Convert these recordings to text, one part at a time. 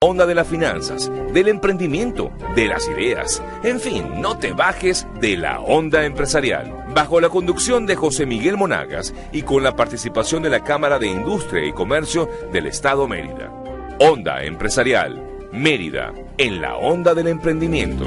onda de las finanzas, del emprendimiento, de las ideas. En fin, no te bajes de la onda empresarial. Bajo la conducción de José Miguel Monagas y con la participación de la Cámara de Industria y Comercio del Estado Mérida. Onda Empresarial, Mérida, en la onda del emprendimiento.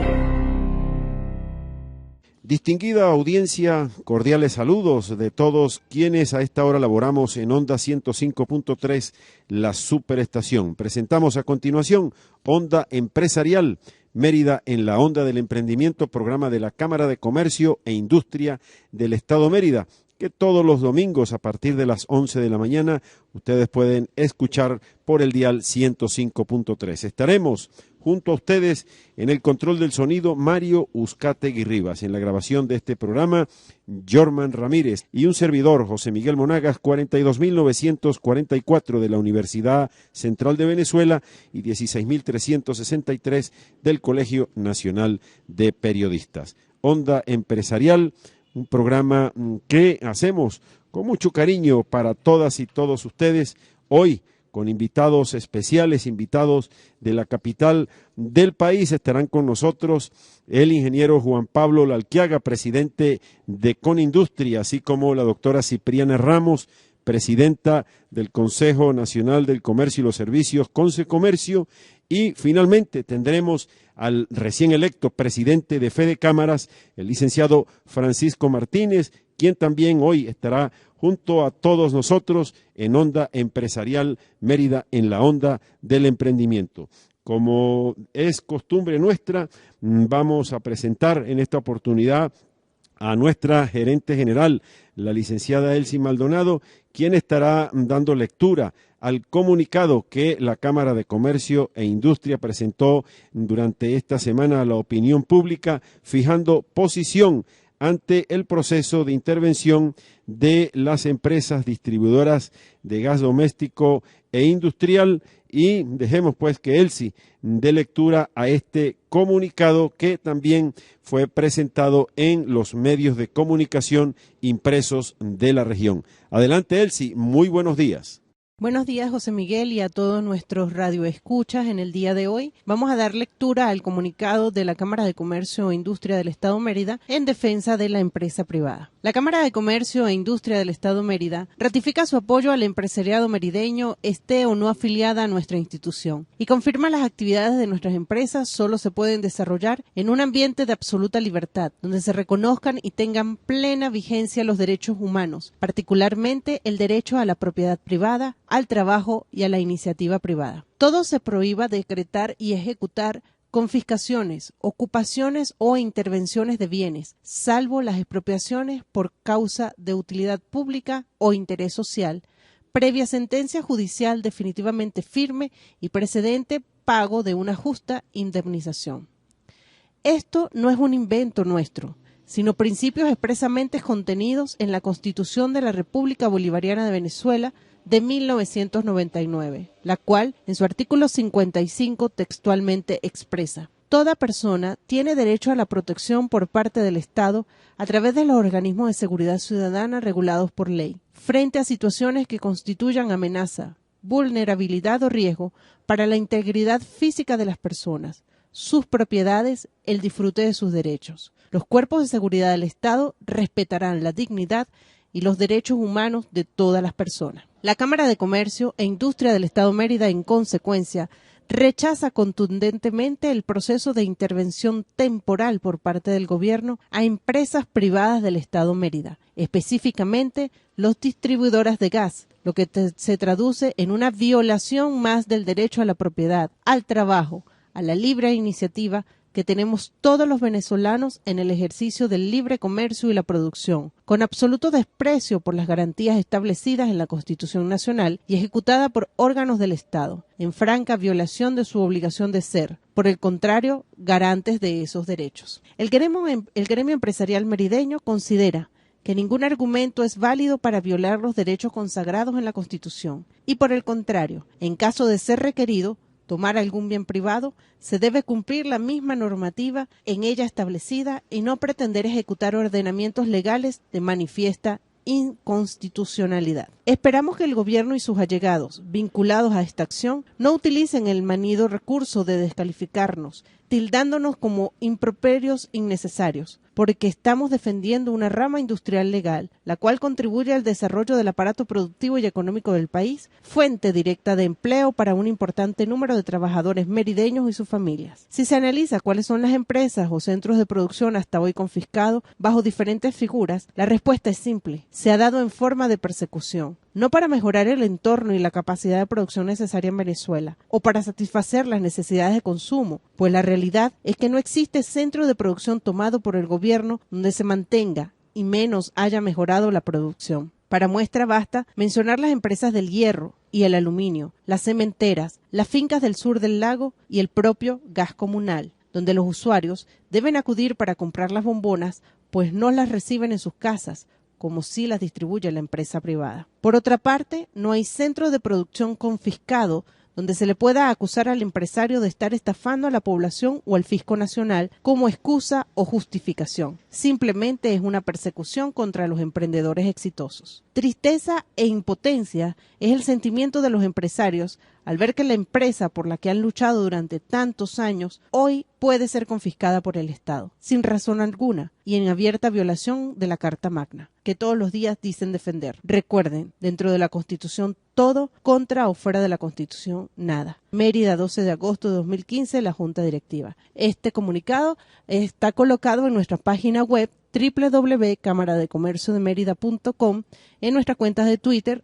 Distinguida audiencia, cordiales saludos de todos quienes a esta hora laboramos en Onda 105.3, la superestación. Presentamos a continuación Onda Empresarial, Mérida en la onda del emprendimiento, programa de la Cámara de Comercio e Industria del Estado Mérida, que todos los domingos a partir de las 11 de la mañana ustedes pueden escuchar por el dial 105.3. Estaremos junto a ustedes en el control del sonido Mario Uzcategui Rivas, en la grabación de este programa Jorman Ramírez y un servidor José Miguel Monagas, 42.944 de la Universidad Central de Venezuela y 16.363 del Colegio Nacional de Periodistas. Onda Empresarial, un programa que hacemos con mucho cariño para todas y todos ustedes, hoy con invitados especiales, invitados de la capital del país. Estarán con nosotros el ingeniero Juan Pablo Lalquiaga, presidente de Conindustria, así como la doctora Cipriana Ramos, presidenta del Consejo Nacional del Comercio y los Servicios, Concecomercio, y finalmente tendremos al recién electo presidente de Fede Cámaras, el licenciado Francisco Martínez, quien también hoy estará junto a todos nosotros en Onda Empresarial Mérida, en la onda del emprendimiento. Como es costumbre nuestra, vamos a presentar en esta oportunidad a nuestra gerente general, la licenciada Elsie Maldonado, quien estará dando lectura al comunicado que la Cámara de Comercio e Industria presentó durante esta semana a la opinión pública, fijando posición ante el proceso de intervención de las empresas distribuidoras de gas doméstico e industrial. Y dejemos pues que Elsie dé lectura a este comunicado que también fue presentado en los medios de comunicación impresos de la región. Adelante, Elsie, muy buenos días. Buenos días, José Miguel, y a todos nuestros radioescuchas. En el día de hoy vamos a dar lectura al comunicado de la Cámara de Comercio e Industria del Estado Mérida en defensa de la empresa privada. La Cámara de Comercio e Industria del Estado Mérida ratifica su apoyo al empresariado merideño, esté o no afiliada a nuestra institución, y confirma las actividades de nuestras empresas solo se pueden desarrollar en un ambiente de absoluta libertad, donde se reconozcan y tengan plena vigencia los derechos humanos, particularmente el derecho a la propiedad privada, al trabajo y a la iniciativa privada. Todo se prohíba decretar y ejecutar confiscaciones, ocupaciones o intervenciones de bienes, salvo las expropiaciones por causa de utilidad pública o interés social, previa sentencia judicial definitivamente firme y precedente pago de una justa indemnización. Esto no es un invento nuestro, sino principios expresamente contenidos en la Constitución de la República Bolivariana de Venezuela de 1999, la cual, en su artículo 55, textualmente expresa: toda persona tiene derecho a la protección por parte del Estado a través de los organismos de seguridad ciudadana regulados por ley, frente a situaciones que constituyan amenaza, vulnerabilidad o riesgo para la integridad física de las personas, sus propiedades, el disfrute de sus derechos. Los cuerpos de seguridad del Estado respetarán la dignidad y los derechos humanos de todas las personas. La Cámara de Comercio e Industria del Estado Mérida, en consecuencia, rechaza contundentemente el proceso de intervención temporal por parte del gobierno a empresas privadas del Estado Mérida, específicamente los distribuidoras de gas, lo que se traduce en una violación más del derecho a la propiedad, al trabajo, a la libre iniciativa que tenemos todos los venezolanos en el ejercicio del libre comercio y la producción, con absoluto desprecio por las garantías establecidas en la Constitución Nacional y ejecutada por órganos del Estado, en franca violación de su obligación de ser, por el contrario, garantes de esos derechos. El gremio empresarial merideño considera que ningún argumento es válido para violar los derechos consagrados en la Constitución y, por el contrario, en caso de ser requerido, tomar algún bien privado, se debe cumplir la misma normativa en ella establecida y no pretender ejecutar ordenamientos legales de manifiesta inconstitucionalidad. Esperamos que el gobierno y sus allegados, vinculados a esta acción, no utilicen el manido recurso de descalificarnos, tildándonos como improperios innecesarios, porque estamos defendiendo una rama industrial legal, la cual contribuye al desarrollo del aparato productivo y económico del país, fuente directa de empleo para un importante número de trabajadores merideños y sus familias. Si se analiza cuáles son las empresas o centros de producción hasta hoy confiscados bajo diferentes figuras, la respuesta es simple: se ha dado en forma de persecución. No para mejorar el entorno y la capacidad de producción necesaria en Venezuela, o para satisfacer las necesidades de consumo, pues la realidad es que no existe centro de producción tomado por el gobierno donde se mantenga y menos haya mejorado la producción. Para muestra basta mencionar las empresas del hierro y el aluminio, las cementeras, las fincas del sur del lago y el propio gas comunal, donde los usuarios deben acudir para comprar las bombonas, pues no las reciben en sus casas, como si las distribuye la empresa privada. Por otra parte, no hay centro de producción confiscado donde se le pueda acusar al empresario de estar estafando a la población o al fisco nacional como excusa o justificación. Simplemente es una persecución contra los emprendedores exitosos. Tristeza e impotencia es el sentimiento de los empresarios al ver que la empresa por la que han luchado durante tantos años hoy puede ser confiscada por el Estado, sin razón alguna y en abierta violación de la Carta Magna, que todos los días dicen defender. Recuerden, dentro de la Constitución todo, contra o fuera de la Constitución nada. Mérida, 12 de agosto de 2015, la Junta Directiva. Este comunicado está colocado en nuestra página web www.camaradecomerciodemerida.com, en nuestras cuentas de Twitter,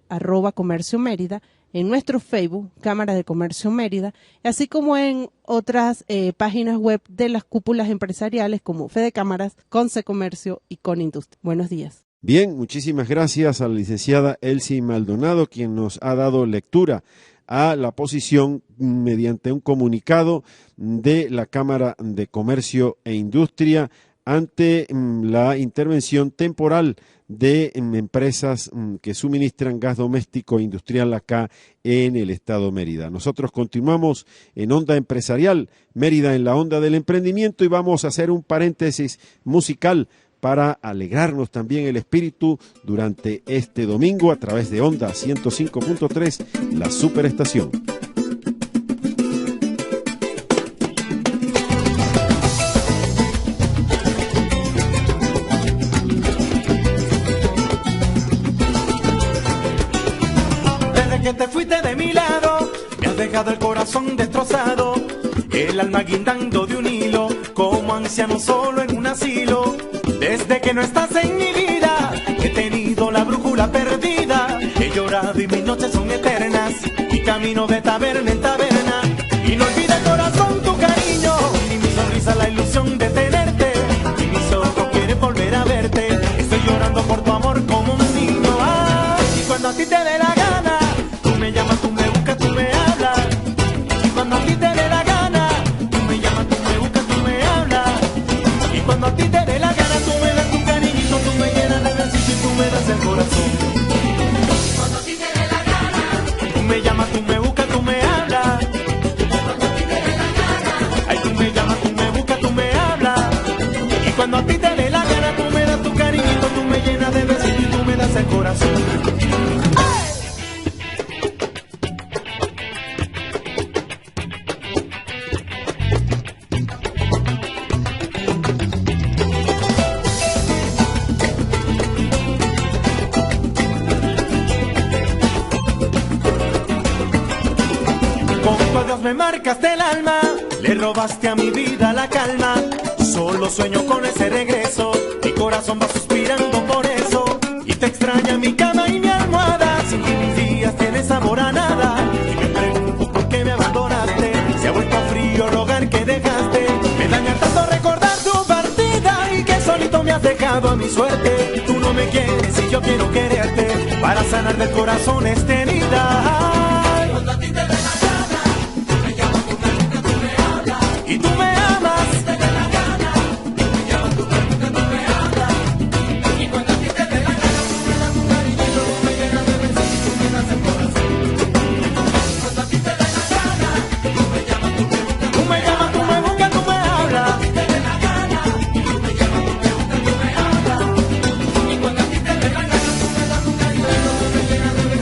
@comerciomérida, en nuestro Facebook, Cámara de Comercio Mérida, así como en otras páginas web de las cúpulas empresariales como Fede Cámaras, Conce Comercio y Conindustria. Buenos días. Bien, muchísimas gracias a la licenciada Elsie Maldonado, quien nos ha dado lectura a la posición mediante un comunicado de la Cámara de Comercio e Industria ante la intervención temporal de empresas que suministran gas doméstico e industrial acá en el estado Mérida. Nosotros continuamos en Onda Empresarial, Mérida en la onda del emprendimiento, y vamos a hacer un paréntesis musical para alegrarnos también el espíritu durante este domingo a través de Onda 105.3, la superestación. Que te fuiste de mi lado, me has dejado el corazón destrozado, el alma guindando de un hilo, como anciano solo en un asilo. Desde que no estás en mi vida, he tenido la brújula perdida, he llorado y mis noches son eternas, y camino de taberna en taberna, y no olvida corazón tu cariño, ni mi sonrisa la ilusión de tenerte, y mis ojos quieren volver a verte, estoy llorando por tu amor como un niño. Ay, y cuando a ti te dé la gana, me llamas, tú me buscas, tú me hablas. Y cuando a ti te dé la gana, tú me llamas, tú me buscas, tú me hablas. Y cuando a ti te dé la gana, tú me das tu cariñito, tú me llenas de besitos y tú me das el corazón. Cuando a ti te dé la gana, tú me llamas, tú me buscas, tú me hablas. Cuando a ti te dé la gana, ay, tú me llamas, tú me buscas, tú me hablas. Y cuando a ti te dé la gana, tú me das tu cariñito, tú me llenas de besitos y tú me das el corazón. Me marcaste el alma, le robaste a mi vida la calma. Solo sueño con ese regreso, mi corazón va suspirando por eso. Y te extraña mi cama y mi almohada, sin ti mis días tienen sabor a nada. Y me pregunto por qué me abandonaste, se ha vuelto frío el hogar que dejaste. Me daña tanto recordar tu partida y que solito me has dejado a mi suerte. Tú no me quieres y yo quiero quererte, para sanar del corazón esta herida. Cuando a ti te dé la gana, y tú me amas, te dé la gana, tú me llamas, tú me buscas, tú me hablas. Y cuando a ti te dé la gana, tú me das tu cariñito, tú me llenas de besitos y tú me das el corazón. Cuando a ti te dé la gana, tú me llamas, tú me buscas, tú me llamas, tú me buscas, tú me hablas. Cuando a ti te dé la gana, tú me llamas, tú me buscas, tú me hablas. Y cuando a ti te dé la gana, tú me das tu cariñito, tú me llenas de besitos.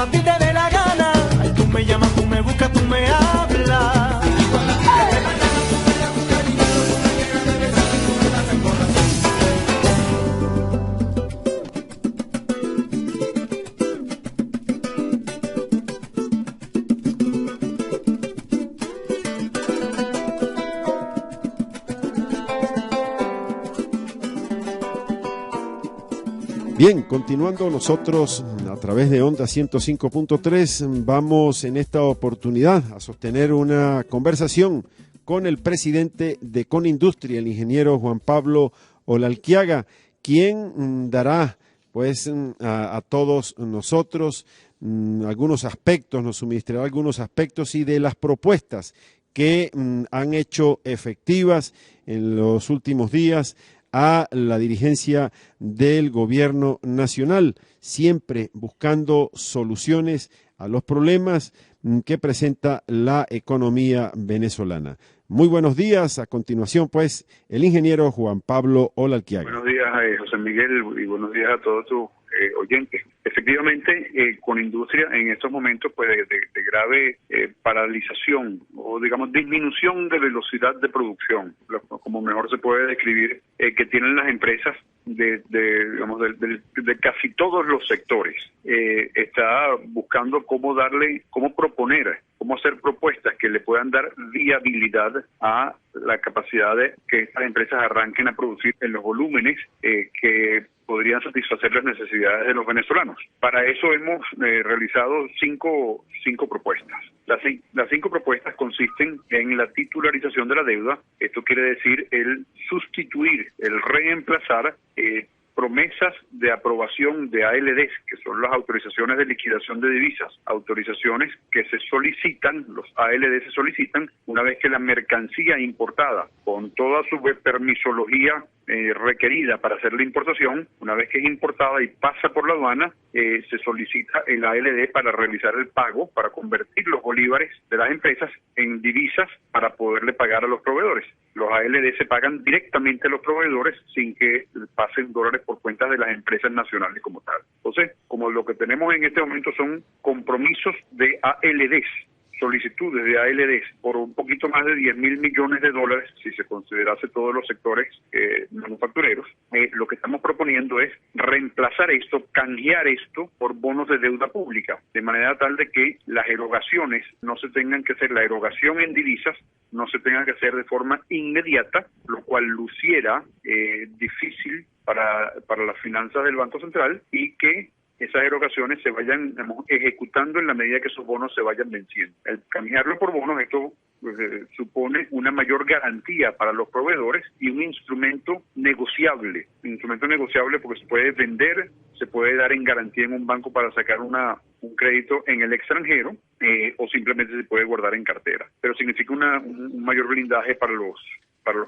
cuando a ti te dé la gana. Ay, tú me llamas, tú me buscas, tú me hablas. Y cuando a ti te dé la gana, tú me das tu cariño, tú me llenas de besos y tú me das el corazón. Bien, continuando nosotros a través de Onda 105.3, vamos en esta oportunidad a sostener una conversación con el presidente de Conindustria, el ingeniero Juan Pablo Olalquiaga, quien dará pues a todos nosotros algunos aspectos, nos suministrará algunos aspectos y de las propuestas que han hecho efectivas en los últimos días a la dirigencia del gobierno nacional, siempre buscando soluciones a los problemas que presenta la economía venezolana. Muy buenos días. A continuación, pues, el ingeniero Juan Pablo Olalquiaga. Buenos días, José Miguel, y buenos días a todos tus oyentes. Efectivamente, Conindustria en estos momentos pues de grave paralización o digamos disminución de velocidad de producción, como mejor se puede describir, que tienen las empresas de casi todos los sectores. Está buscando cómo proponer, cómo hacer propuestas que le puedan dar viabilidad a la capacidad de que estas empresas arranquen a producir en los volúmenes que podrían satisfacer las necesidades de los venezolanos. Para eso hemos realizado cinco propuestas. Las cinco propuestas consisten en la titularización de la deuda. Esto quiere decir el sustituir, el reemplazar promesas de aprobación de ALDs, que son las autorizaciones de liquidación de divisas, autorizaciones que se solicitan, los ALDs se solicitan una vez que la mercancía importada, con toda su permisología requerida para hacer la importación, una vez que es importada y pasa por la aduana, se solicita el ALD para realizar el pago, para convertir los bolívares de las empresas en divisas para poderle pagar a los proveedores. Los ALD se pagan directamente a los proveedores sin que pasen dólares por cuentas de las empresas nacionales como tal. Entonces, como lo que tenemos en este momento son compromisos de ALDs, solicitudes de ALDs por un poquito más de 10.000 millones de dólares, si se considerase todos los sectores manufactureros, lo que estamos proponiendo es reemplazar esto, canjear esto por bonos de deuda pública, de manera tal de que las erogaciones no se tengan que hacer, la erogación en divisas no se tenga que hacer de forma inmediata, lo cual luciera difícil para las finanzas del Banco Central, y que esas erogaciones se vayan ejecutando en la medida que esos bonos se vayan venciendo. El canjearlo por bonos, esto supone una mayor garantía para los proveedores y un instrumento negociable porque se puede vender, se puede dar en garantía en un banco para sacar un crédito en el extranjero, o simplemente se puede guardar en cartera. Pero significa un mayor blindaje para los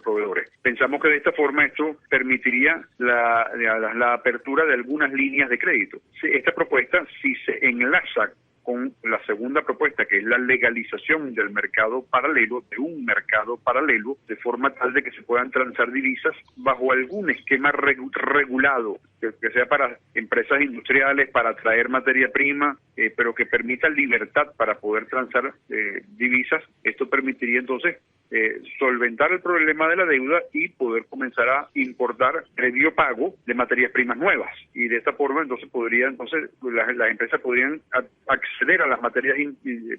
proveedores. Pensamos que de esta forma esto permitiría la apertura de algunas líneas de crédito. Esta propuesta, si se enlaza con la segunda propuesta, que es la legalización del mercado paralelo, de un mercado paralelo, de forma tal de que se puedan transar divisas bajo algún esquema regulado, que sea para empresas industriales, para traer materia prima, pero que permita libertad para poder transar divisas. Esto permitiría entonces solventar el problema de la deuda y poder comenzar a importar previo pago de materias primas nuevas, y de esta forma entonces las empresas podrían acceder a las materias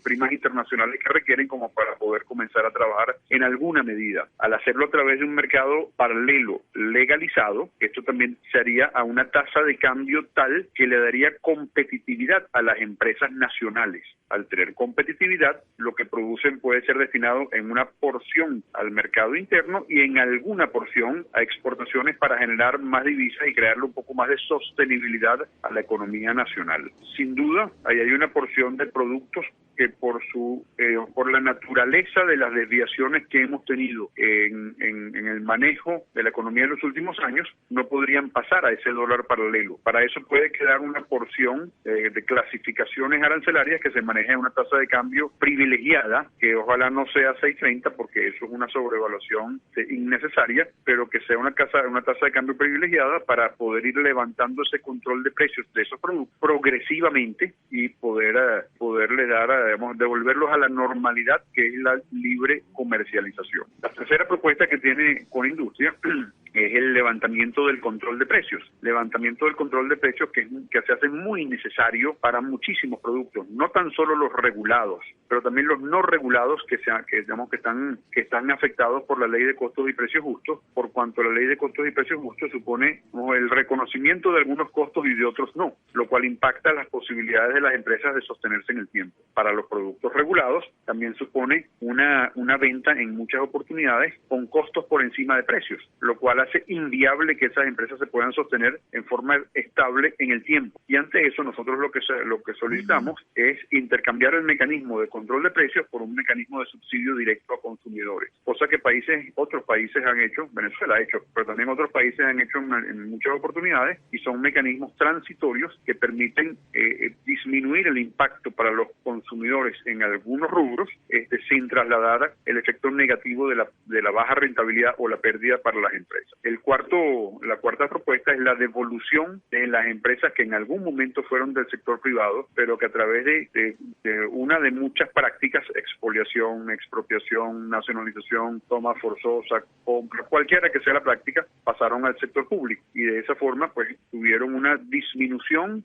primas internacionales que requieren como para poder comenzar a trabajar en alguna medida. Al hacerlo a través de un mercado paralelo legalizado, esto también se haría a una tasa de cambio tal que le daría competitividad a las empresas nacionales. Al tener competitividad, lo que producen puede ser destinado en una porción al mercado interno y en alguna porción a exportaciones para generar más divisas y crearle un poco más de sostenibilidad a la economía nacional. Sin duda, ahí hay una porción de productos que por la naturaleza de las desviaciones que hemos tenido en el manejo de la economía en los últimos años, no podrían pasar a ese dólar paralelo. Para eso puede quedar una porción de clasificaciones arancelarias que se maneja en una tasa de cambio privilegiada, que ojalá no sea 6.30 porque eso es una sobrevaluación innecesaria, pero que sea una tasa de cambio privilegiada para poder ir levantando ese control de precios de esos productos progresivamente y poderle dar, digamos, devolverlos a la normalidad que es la libre comercialización. La tercera propuesta que tiene con industria es el levantamiento del control de precios. Levantamiento del control de precios que se hace muy necesario para muchísimos productos, no tan solo los regulados, pero también los no regulados que están afectados por la ley de costos y precios justos, por cuanto la ley de costos y precios justos supone el reconocimiento de algunos costos y de otros no, lo cual impacta las posibilidades de las empresas de sostenerse en el tiempo. Para los productos regulados también supone una venta en muchas oportunidades con costos por encima de precios, lo cual hace inviable que esas empresas se puedan sostener en forma estable en el tiempo. Y ante eso nosotros lo que solicitamos es intercambiar el mecanismo de control de precios por un mecanismo de subsidio directo a consumidores, cosa que otros países han hecho, Venezuela ha hecho, pero también otros países han hecho en muchas oportunidades, y son mecanismos transitorios que permiten disminuir el impacto para los consumidores en algunos rubros, sin trasladar el efecto negativo de la baja rentabilidad o la pérdida para las empresas. La cuarta propuesta es la devolución de las empresas que en algún momento fueron del sector privado, pero que a través de una de muchas prácticas, expoliación, expropiación, nacionalización, toma forzosa, compra, cualquiera que sea la práctica, pasaron al sector público y de esa forma pues tuvieron una disminución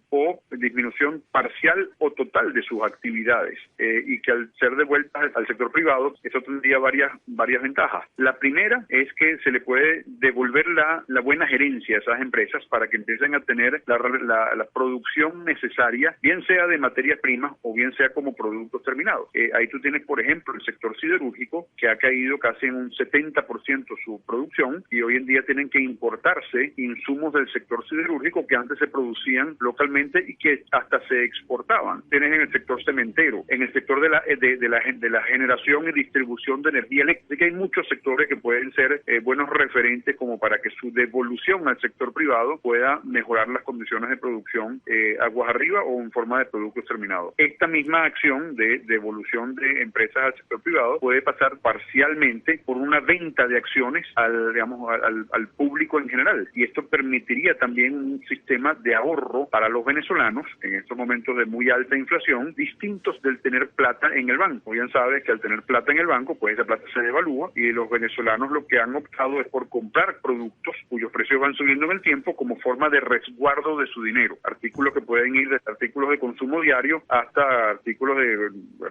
parcial o total de sus actividades, y que al ser devueltas al sector privado eso tendría varias ventajas. La primera es que se le puede devolver la buena gerencia a esas empresas para que empiecen a tener la producción necesaria, bien sea de materias primas o bien sea como productos terminados. Ahí tú tienes, por ejemplo, el sector siderúrgico, que ha caído casi en un 70% su producción, y hoy en día tienen que importarse insumos del sector siderúrgico que antes se producían localmente y que hasta se exportaban. Tienes en el sector cementero, en el sector de la generación y distribución de energía eléctrica. Hay muchos sectores que pueden ser buenos referentes como para que su devolución al sector privado pueda mejorar las condiciones de producción aguas arriba o en forma de productos terminados. Esta misma acción de devolución de empresas al sector privado puede pasar parcialmente por una venta de acciones al público en general, y esto permitiría también un sistema de ahorro para los venezolanos en estos momentos de muy alta inflación, distintos del tener plata en el banco. Bien sabes que al tener plata en el banco, pues esa plata se devalúa, y los venezolanos lo que han optado es por comprar productos cuyos precios van subiendo en el tiempo como forma de resguardo de su dinero. Artículos que pueden ir desde artículos de consumo diario hasta artículos de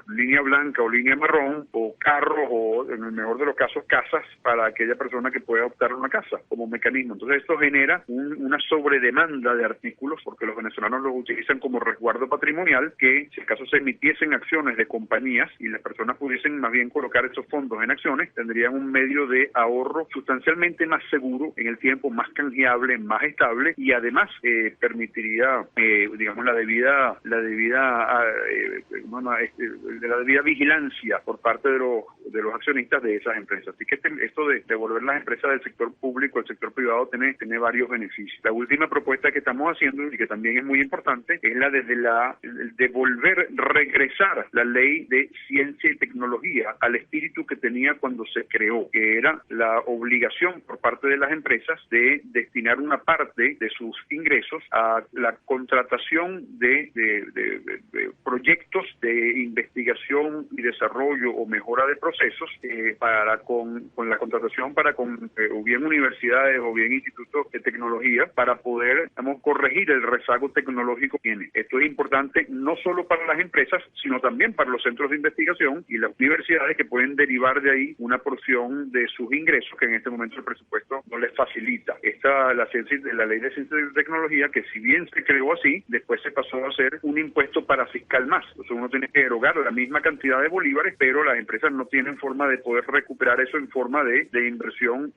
línea blanca o línea marrón, o carros, o en el mejor de los casos casas para aquella persona que pueda optar a una casa como mecanismo. Entonces esto genera una sobredemanda de artículos porque los venezolanos los utilizan como resguardo patrimonial, que si acaso se emitiesen acciones de compañías y las personas pudiesen más bien colocar esos fondos en acciones, tendrían un medio de ahorro sustancialmente más seguro en el tiempo, más canjeable, más estable, y además permitiría la debida vigilancia por parte de los accionistas de esas empresas. Así que esto de devolver las empresas del sector público al sector privado tiene varios beneficios. La última propuesta que estamos haciendo, y que también es muy importante, es la de regresar la ley de ciencia y tecnología al espíritu que tenía cuando se creó, que era la obligación por parte de las empresas de destinar una parte de sus ingresos a la contratación de proyectos de investigación y desarrollo o mejora de procesos con la contratación o bien universidades o bien institutos de tecnología para poder corregir el rezago tecnológico que tiene. Esto es importante no solo para las empresas, sino también para los centros de investigación y las universidades, que pueden derivar de ahí una porción de sus ingresos que en este momento el presupuesto no les facilita. La ley de ciencia y tecnología, que si bien se creó así, después se pasó a ser un impuesto para fiscal más. Entonces uno tiene que erogar la misma cantidad de bolívares, pero las empresas no tienen en forma de poder recuperar eso en forma de inversión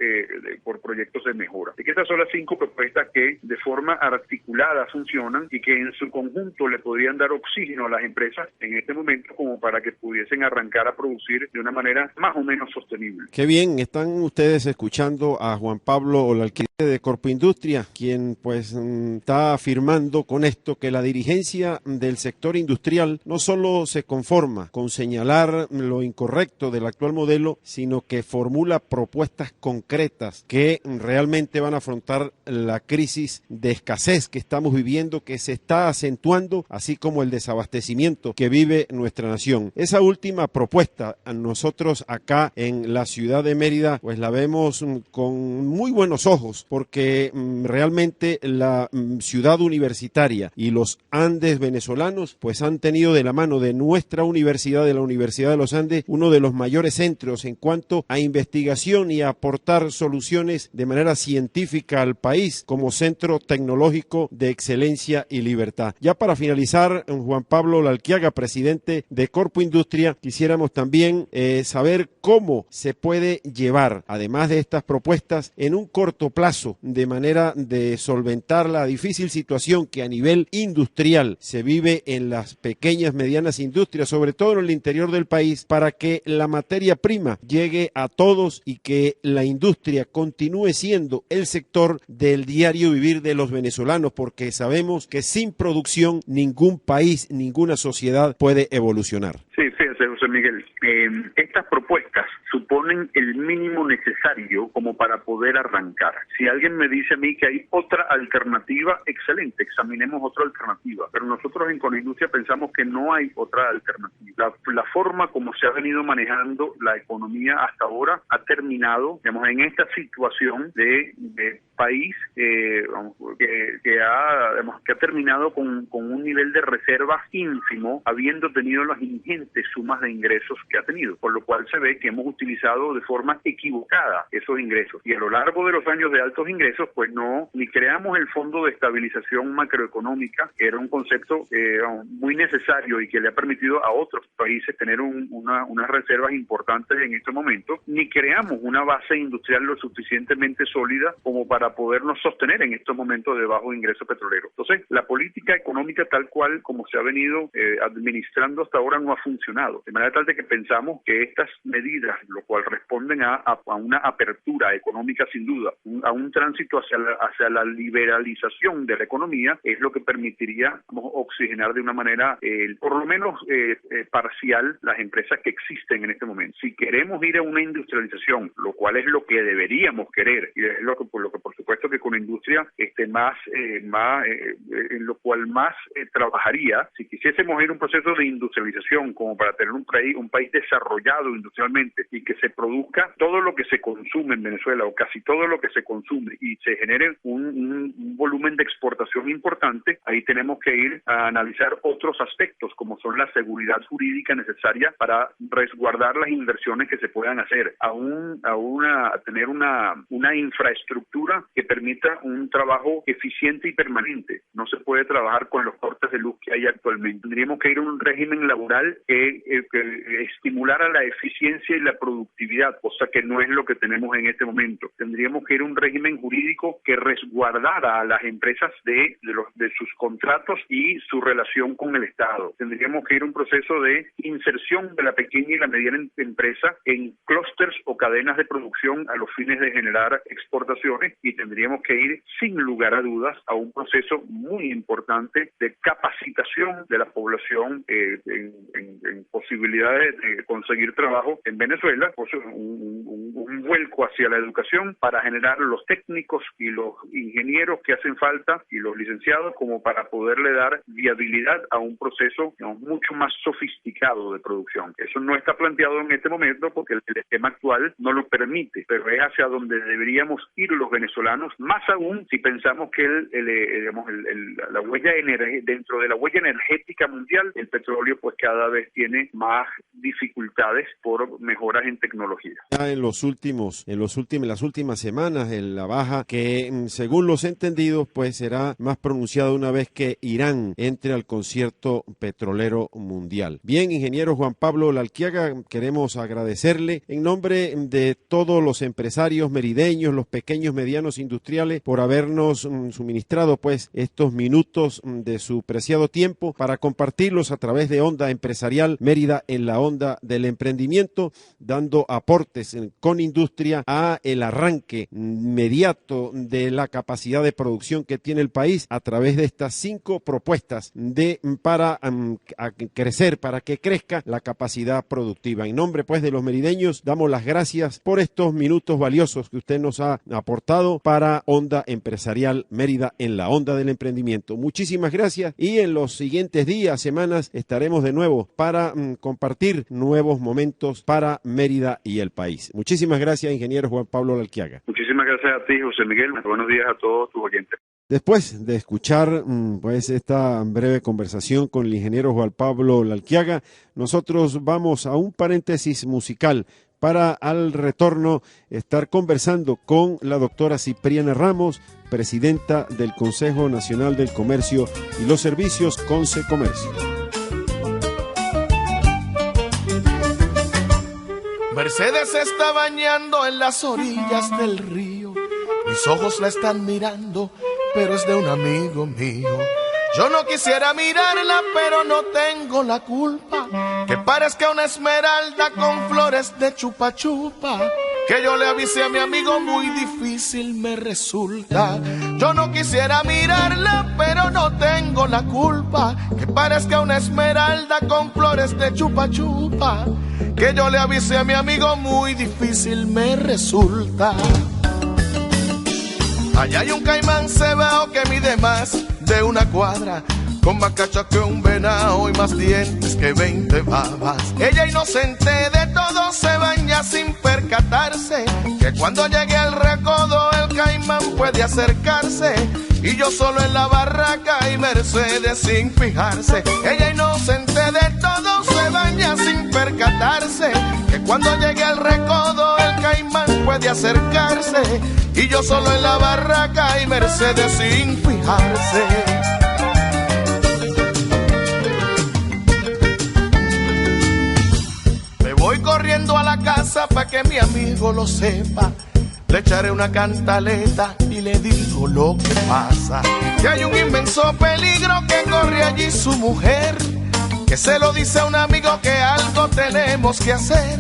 por proyectos de mejora. Y que estas son las 5 propuestas que de forma articulada funcionan y que en su conjunto le podrían dar oxígeno a las empresas en este momento como para que pudiesen arrancar a producir de una manera más o menos sostenible. Qué bien, están ustedes escuchando a Juan Pablo Olalquí de Corpo Industria, quien pues está afirmando con esto que la dirigencia del sector industrial no solo se conforma con señalar lo incorrecto del actual modelo, sino que formula propuestas concretas que realmente van a afrontar la crisis de escasez que estamos viviendo, que se está acentuando, así como el desabastecimiento que vive nuestra nación. Esa última propuesta, nosotros acá en la ciudad de Mérida, pues la vemos con muy buenos ojos, porque realmente la ciudad universitaria y los Andes venezolanos pues han tenido de la mano de nuestra universidad, de la Universidad de los Andes, uno de los mayores centros en cuanto a investigación y a aportar soluciones de manera científica al país como centro tecnológico de excelencia y libertad. Ya para finalizar, Juan Pablo Olalquiaga, presidente de Corpo Industria, quisiéramos también saber cómo se puede llevar, además de estas propuestas, en un corto plazo, de manera de solventar la difícil situación que a nivel industrial se vive en las pequeñas, medianas industrias, sobre todo en el interior del país, para que la materia prima llegue a todos y que la industria continúe siendo el sector del diario vivir de los venezolanos, porque sabemos que sin producción ningún país, ninguna sociedad puede evolucionar. Sí, fíjese, José Miguel, estas propuestas suponen el mínimo necesario como para poder arrancar. Si alguien me dice a mí que hay otra alternativa, excelente, examinemos otra alternativa. Pero nosotros en Conindustria pensamos que no hay otra alternativa. La forma como se ha venido manejando la economía hasta ahora ha terminado, digamos, en esta situación de país que ha terminado con un nivel de reservas ínfimo, habiendo tenido las ingentes sumas de ingresos que ha tenido, por lo cual se ve que hemos utilizado de forma equivocada esos ingresos. Y a lo largo de los años de altos ingresos, pues ni creamos el Fondo de Estabilización Macroeconómica, que era un concepto muy necesario y que le ha permitido a otros países tener unas reservas importantes en este momento, ni creamos una base industrial lo suficientemente sólida como para podernos sostener en estos momentos de bajo ingreso petrolero. Entonces, la política económica tal cual como se ha venido administrando hasta ahora no ha funcionado, de manera tal de que pensamos que estas medidas, lo cual responden a una apertura económica sin duda, a un tránsito hacia la liberalización de la economía, es lo que permitiría oxigenar de una manera, por lo menos parcial, las empresas que existen en este momento. Si queremos ir a una industrialización, lo cual es lo que deberíamos querer, y es lo que por supuesto que con industria en lo cual más trabajaría, si quisiésemos ir a un proceso de industrialización como para tener un país desarrollado industrialmente y que se produzca todo lo que se consume en Venezuela o casi todo lo que se consume y se genere un volumen de exportación importante, ahí tenemos que ir a analizar otros aspectos como son la seguridad jurídica necesaria para resguardar las inversiones que se puedan hacer, a tener una infraestructura que permita un trabajo eficiente y permanente. No se puede trabajar con los cortes de luz que hay actualmente. Tendríamos que ir a un régimen laboral que estimulara la eficiencia y la productividad, cosa que no es lo que tenemos en este momento. Tendríamos que ir a un régimen jurídico que resguardara a las empresas de sus contratos y su relación con el Estado. Tendríamos que ir a un proceso de inserción de la pequeña y la mediana empresa en clústeres o cadenas de producción a los fines de generar exportaciones, y tendríamos que ir sin lugar a dudas a un proceso muy importante de capacitación de la población en posibilidades de conseguir trabajo en Venezuela, pues un vuelco hacia la educación para generar los técnicos y los ingenieros que hacen falta y los licenciados como para poderle dar viabilidad a un proceso mucho más sofisticado de producción. Eso no está planteado en este momento porque el esquema actual no lo permite, pero es hacia donde deberíamos ir los venezolanos venezolanos, más aún si pensamos que la huella dentro de la huella energética mundial, el petróleo pues cada vez tiene más dificultades por mejoras en tecnología. Ya en las últimas semanas, en la baja que según los entendidos pues será más pronunciada una vez que Irán entre al concierto petrolero mundial. Bien, ingeniero Juan Pablo Lalquiaga, queremos agradecerle en nombre de todos los empresarios merideños, los pequeños, medianos industriales, por habernos suministrado pues estos minutos de su preciado tiempo para compartirlos a través de Onda Empresarial Mérida en la onda del emprendimiento, dando aportes con industria a el arranque inmediato de la capacidad de producción que tiene el país a través de estas 5 propuestas para crecer, para que crezca la capacidad productiva. En nombre pues de los merideños damos las gracias por estos minutos valiosos que usted nos ha aportado para Onda Empresarial Mérida en la onda del emprendimiento. Muchísimas gracias y en los siguientes días, semanas estaremos de nuevo para compartir nuevos momentos para Mérida y el país. Muchísimas gracias, ingeniero Juan Pablo Lalquiaga. Muchísimas gracias a ti, José Miguel. Buenos días a todos tus oyentes. Después de escuchar pues esta breve conversación con el ingeniero Juan Pablo Lalquiaga, nosotros vamos a un paréntesis musical para al retorno estar conversando con la doctora Cipriana Ramos, presidenta del Consejo Nacional del Comercio y los Servicios, Consecomercio. Mercedes se está bañando en las orillas del río. Mis ojos la están mirando, pero es de un amigo mío. Yo no quisiera mirarla, pero no tengo la culpa. Que parezca una esmeralda con flores de chupa chupa. Que yo le avise a mi amigo, muy difícil me resulta. Yo no quisiera mirarla, pero no tengo la culpa. Que parezca una esmeralda con flores de chupa chupa. Que yo le avise a mi amigo, muy difícil me resulta. Allá hay un caimán cebao que mide más de una cuadra, con más cacha que un venado y más dientes que 20 babas. Ella inocente de todo se baña sin percatarse, que cuando llegue al recodo el caimán puede acercarse. Y yo solo en la barraca y Mercedes sin fijarse. Ella inocente de todo se baña sin percatarse, que cuando llegue al recodo el caimán puede acercarse. Y yo solo en la barraca y Mercedes sin fijarse. Me voy corriendo a la casa pa' que mi amigo lo sepa. Le echaré una cantaleta y le digo lo que pasa. Que hay un inmenso peligro que corre allí su mujer, que se lo dice a un amigo que algo tenemos que hacer.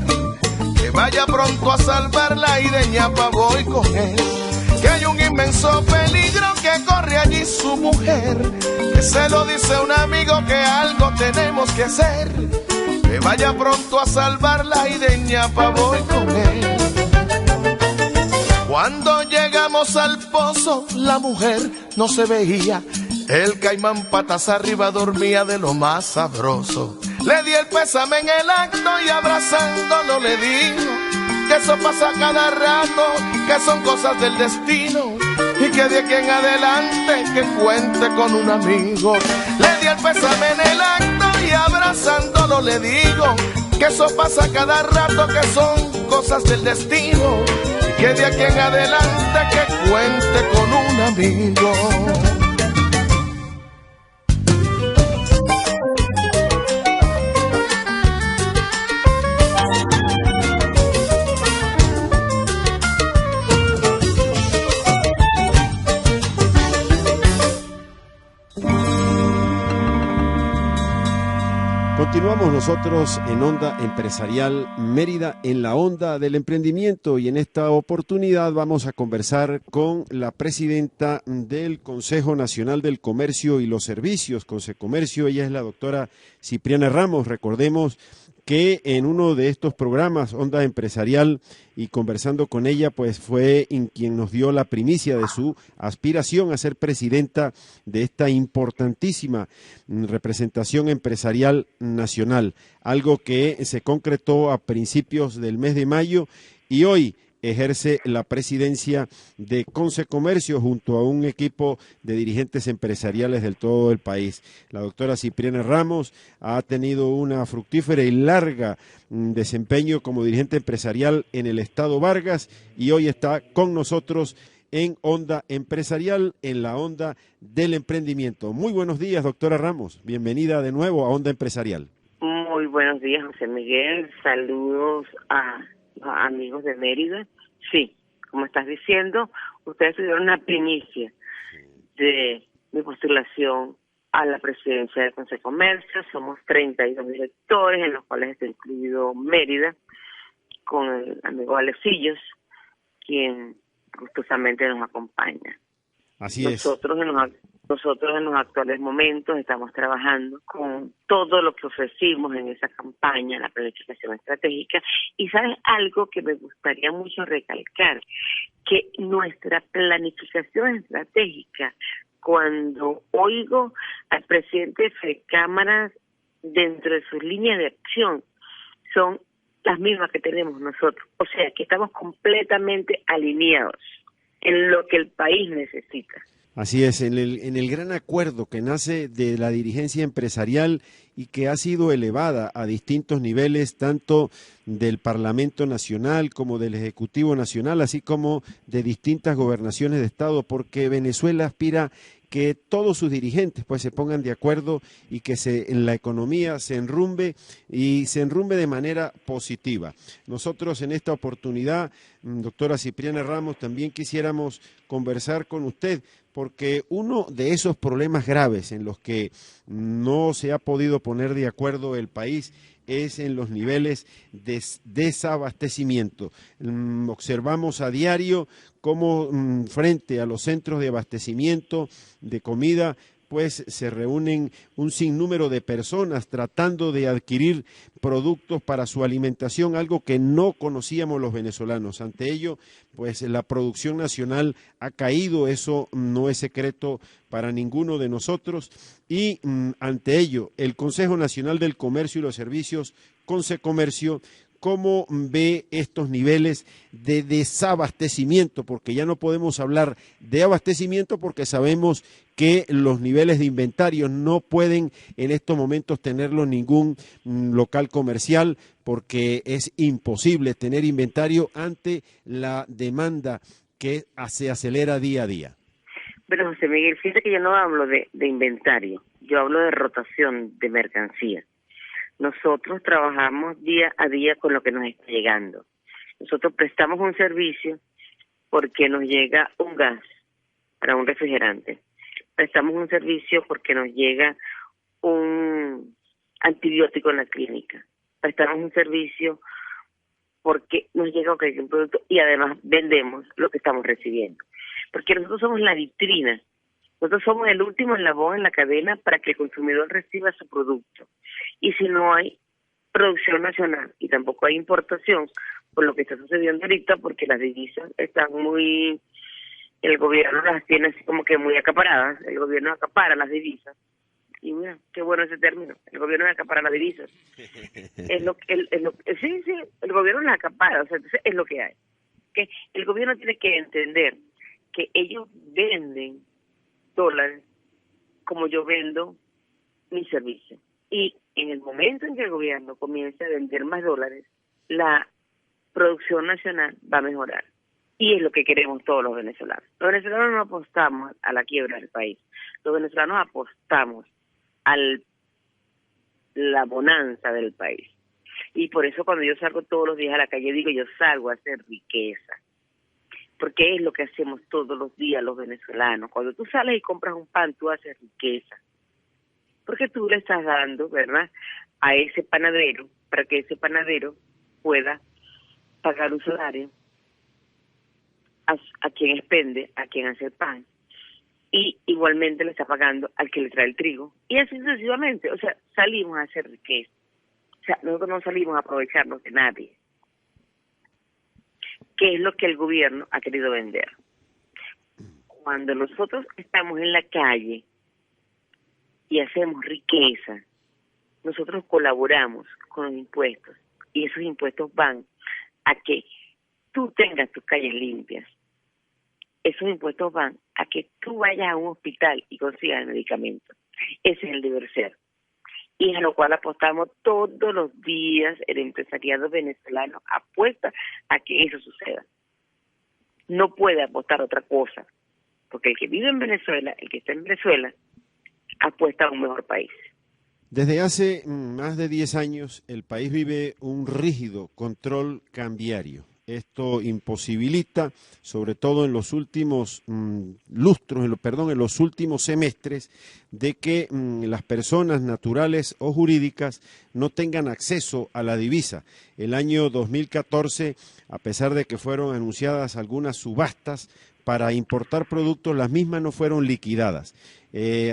Que vaya pronto a salvarla y de ñapa voy con él. Que hay un inmenso peligro que corre allí su mujer, que se lo dice a un amigo que algo tenemos que hacer. Que vaya pronto a salvarla y de ñapa voy con él. Cuando llegamos al pozo, la mujer no se veía. El caimán patas arriba dormía de lo más sabroso. Le di el pésame en el acto y abrazándolo le digo que eso pasa cada rato, que son cosas del destino y que de aquí en adelante que cuente con un amigo. Le di el pésame en el acto y abrazándolo le digo que eso pasa cada rato, que son cosas del destino. Que de aquí en adelante que cuente con un amigo. Continuamos nosotros en Onda Empresarial Mérida en la onda del emprendimiento y en esta oportunidad vamos a conversar con la presidenta del Consejo Nacional del Comercio y los Servicios, Consecomercio. Ella es la doctora Cipriana Ramos. Recordemos que en uno de estos programas, Onda Empresarial, y conversando con ella, pues fue quien nos dio la primicia de su aspiración a ser presidenta de esta importantísima representación empresarial nacional, algo que se concretó a principios del mes de mayo y hoy ejerce la presidencia de Concecomercio junto a un equipo de dirigentes empresariales del todo el país. La doctora Cipriana Ramos ha tenido una fructífera y larga desempeño como dirigente empresarial en el Estado Vargas y hoy está con nosotros en Onda Empresarial, en la Onda del Emprendimiento. Muy buenos días, doctora Ramos. Bienvenida de nuevo a Onda Empresarial. Muy buenos días, José Miguel. Saludos a los amigos de Mérida. Sí, como estás diciendo, ustedes tuvieron una primicia de mi postulación a la presidencia del Consejo de Comercio. Somos 32 directores, en los cuales está incluido Mérida, con el amigo Alecillos, quien gustosamente nos acompaña. Así es. Nosotros en los actuales momentos estamos trabajando con todo lo que ofrecimos en esa campaña, la planificación estratégica, y ¿sabes algo que me gustaría mucho recalcar? Que nuestra planificación estratégica, cuando oigo al presidente de FECámaras dentro de sus líneas de acción, son las mismas que tenemos nosotros. O sea, que estamos completamente alineados en lo que el país necesita. Así es, en el gran acuerdo que nace de la dirigencia empresarial y que ha sido elevada a distintos niveles, tanto del Parlamento Nacional como del Ejecutivo Nacional, así como de distintas gobernaciones de Estado, porque Venezuela aspira que todos sus dirigentes pues se pongan de acuerdo y que en la economía se enrumbe y se enrumbe de manera positiva. Nosotros en esta oportunidad, doctora Cipriana Ramos, también quisiéramos conversar con usted porque uno de esos problemas graves en los que no se ha podido poner de acuerdo el país es en los niveles de desabastecimiento. Observamos a diario cómo frente a los centros de abastecimiento de comida pues se reúnen un sinnúmero de personas tratando de adquirir productos para su alimentación, algo que no conocíamos los venezolanos. Ante ello, pues la producción nacional ha caído, eso no es secreto para ninguno de nosotros, y ante ello, el Consejo Nacional del Comercio y los Servicios, Concecomercio, ¿cómo ve estos niveles de desabastecimiento? Porque ya no podemos hablar de abastecimiento porque sabemos que los niveles de inventario no pueden en estos momentos tenerlo ningún local comercial porque es imposible tener inventario ante la demanda que se acelera día a día. Pero José Miguel, fíjate que yo no hablo de inventario, yo hablo de rotación de mercancía. Nosotros trabajamos día a día con lo que nos está llegando. Nosotros prestamos un servicio porque nos llega un gas para un refrigerante. Prestamos un servicio porque nos llega un antibiótico en la clínica. Prestamos un servicio porque nos llega un producto y además vendemos lo que estamos recibiendo. Porque nosotros somos la vitrina. Nosotros somos el último eslabón en la cadena para que el consumidor reciba su producto. Y si no hay producción nacional y tampoco hay importación, por lo que está sucediendo ahorita, porque las divisas están el gobierno las tiene así como que muy acaparadas, el gobierno acapara las divisas. Y mira, qué bueno ese término, el gobierno acapara las divisas. Sí, el gobierno las acapara, o sea, entonces es lo que hay. Que el gobierno tiene que entender que ellos venden dólares como yo vendo mi servicio. Y en el momento en que el gobierno comience a vender más dólares, la producción nacional va a mejorar. Y es lo que queremos todos los venezolanos. Los venezolanos no apostamos a la quiebra del país. Los venezolanos apostamos a la bonanza del país. Y por eso cuando yo salgo todos los días a la calle, digo, yo salgo a hacer riqueza. Porque es lo que hacemos todos los días los venezolanos. Cuando tú sales y compras un pan, tú haces riqueza. Porque tú le estás dando, ¿verdad?, a ese panadero, para que ese panadero pueda pagar un salario a quien expende, a quien hace el pan. Y igualmente le está pagando al que le trae el trigo. Y así sucesivamente. O sea, salimos a hacer riqueza. O sea, nosotros no salimos a aprovecharnos de nadie. ¿Qué es lo que el gobierno ha querido vender? Cuando nosotros estamos en la calle y hacemos riqueza, nosotros colaboramos con los impuestos y esos impuestos van a que tú tengas tus calles limpias, esos impuestos van a que tú vayas a un hospital y consigas el medicamento. Ese es el deber ser. Y a lo cual apostamos todos los días. El empresariado venezolano apuesta a que eso suceda. No puede apostar otra cosa, porque el que vive en Venezuela, el que está en Venezuela, apuesta a un mejor país. Desde hace más de 10 años el país vive un rígido control cambiario. Esto imposibilita, sobre todo en los últimos en los últimos semestres, de que las personas naturales o jurídicas no tengan acceso a la divisa. El año 2014, a pesar de que fueron anunciadas algunas subastas para importar productos, las mismas no fueron liquidadas.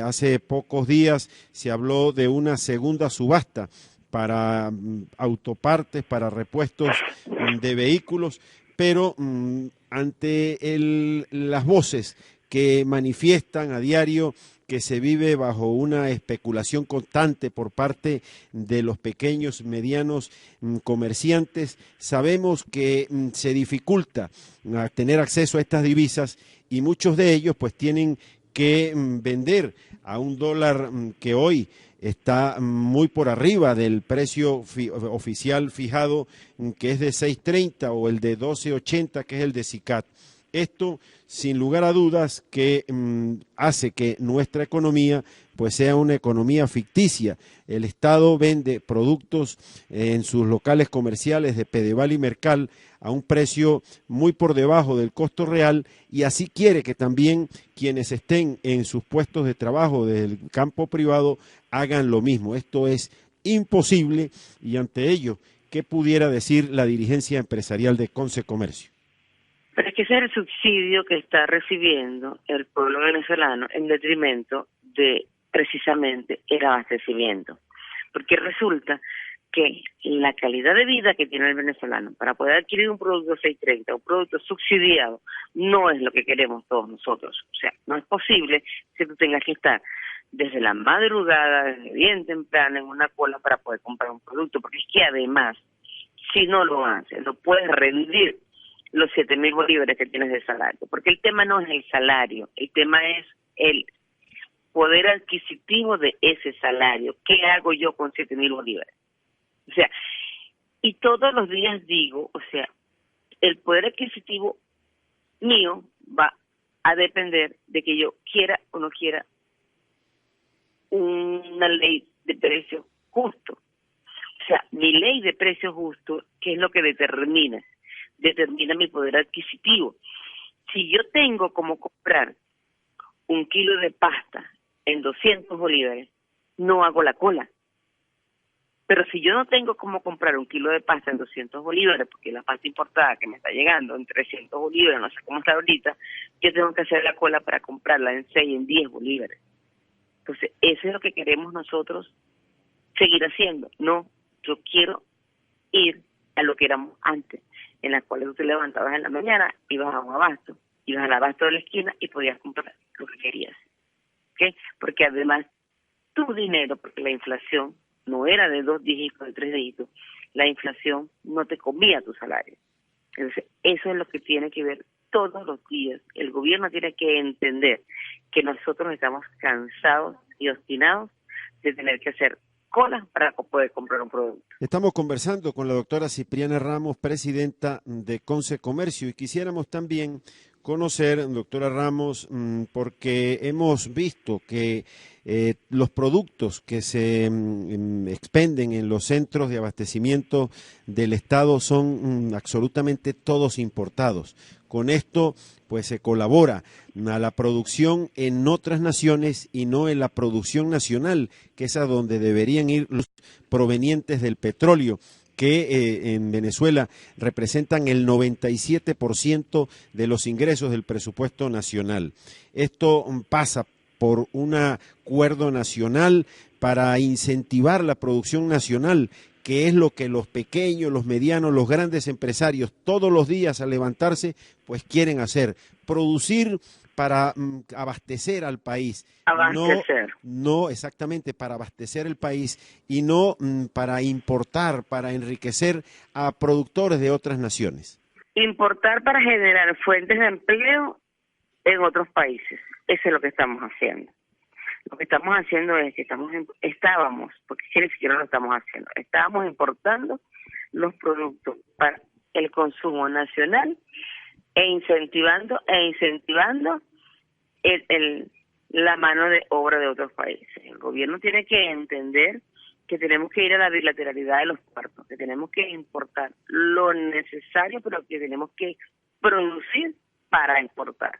Hace pocos días se habló de una segunda subasta para autopartes, para repuestos de vehículos, pero ante las voces que manifiestan a diario que se vive bajo una especulación constante por parte de los pequeños, medianos comerciantes, sabemos que se dificulta tener acceso a estas divisas y muchos de ellos pues tienen que vender a un dólar que hoy está muy por arriba del precio oficial fijado, que es de 6.30, o el de 12.80, que es el de SICAT. Esto, sin lugar a dudas, que hace que nuestra economía pues sea una economía ficticia. El Estado vende productos en sus locales comerciales de Pedeval y Mercal a un precio muy por debajo del costo real, y así quiere que también quienes estén en sus puestos de trabajo del campo privado hagan lo mismo. Esto es imposible, y ante ello, ¿qué pudiera decir la dirigencia empresarial de Consecomercio? Pero es que ese es el subsidio que está recibiendo el pueblo venezolano en detrimento de precisamente el abastecimiento. Porque resulta que la calidad de vida que tiene el venezolano para poder adquirir un producto 630, un producto subsidiado, no es lo que queremos todos nosotros. O sea, no es posible que tú tengas que estar desde la madrugada, desde bien temprano, en una cola para poder comprar un producto, porque es que además, si no lo haces, no puedes rendir los 7.000 bolívares que tienes de salario, porque el tema no es el salario, el tema es el poder adquisitivo de ese salario. ¿Qué hago yo con 7.000 bolívares? O sea, y todos los días digo, o sea, el poder adquisitivo mío va a depender de que yo quiera o no quiera una ley de precio justo. O sea, mi ley de precio justo, ¿qué es lo que determina mi poder adquisitivo? Si yo tengo como comprar un kilo de pasta en 200 bolívares, no hago la cola. Pero si yo no tengo como comprar un kilo de pasta en 200 bolívares, porque la pasta importada que me está llegando en 300 bolívares, no sé cómo está ahorita, yo tengo que hacer la cola para comprarla en 6, en 10 bolívares. Entonces, eso es lo que queremos nosotros seguir haciendo. No, yo quiero ir a lo que éramos antes, en la cual tú te levantabas en la mañana, ibas a un abasto, ibas al abasto de la esquina y podías comprar lo que querías. ¿Okay? Porque además, tu dinero, porque la inflación no era de 2 dígitos, de 3 dígitos, la inflación no te comía tu salario. Entonces, eso es lo que tiene que ver todos los días. El gobierno tiene que entender que nosotros estamos cansados y obstinados de tener que hacer colas para poder comprar un producto. Estamos conversando con la doctora Cipriana Ramos, presidenta de Consecomercio, y quisiéramos también conocer, doctora Ramos, porque hemos visto que los productos que se expenden en los centros de abastecimiento del Estado son absolutamente todos importados. Con esto, pues se colabora a la producción en otras naciones y no en la producción nacional, que es a donde deberían ir los provenientes del petróleo, que en Venezuela representan el 97% de los ingresos del presupuesto nacional. Esto pasa por un acuerdo nacional para incentivar la producción nacional, que es lo que los pequeños, los medianos, los grandes empresarios todos los días al levantarse pues quieren hacer, producir para abastecer al país. Abastecer. No exactamente para abastecer el país y no para importar, para enriquecer a productores de otras naciones. importar para generar fuentes de empleo en otros países. Eso es lo que estamos haciendo. Lo que estamos haciendo es que estábamos, porque ni siquiera lo estamos haciendo, estábamos importando los productos para el consumo nacional e incentivando la mano de obra de otros países. El gobierno tiene que entender que tenemos que ir a la bilateralidad de los puertos, que tenemos que importar lo necesario, pero que tenemos que producir para exportar.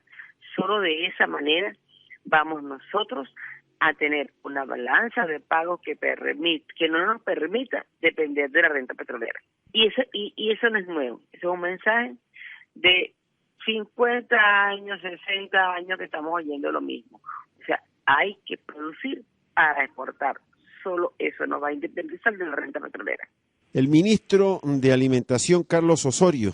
Solo de esa manera vamos nosotros a tener una balanza de pagos que no nos permita depender de la renta petrolera. Y eso no es nuevo, eso es un mensaje de 50 años, 60 años que estamos oyendo lo mismo. O sea, hay que producir para exportar. Solo eso nos va a independizar de la renta petrolera. El ministro de Alimentación, Carlos Osorio,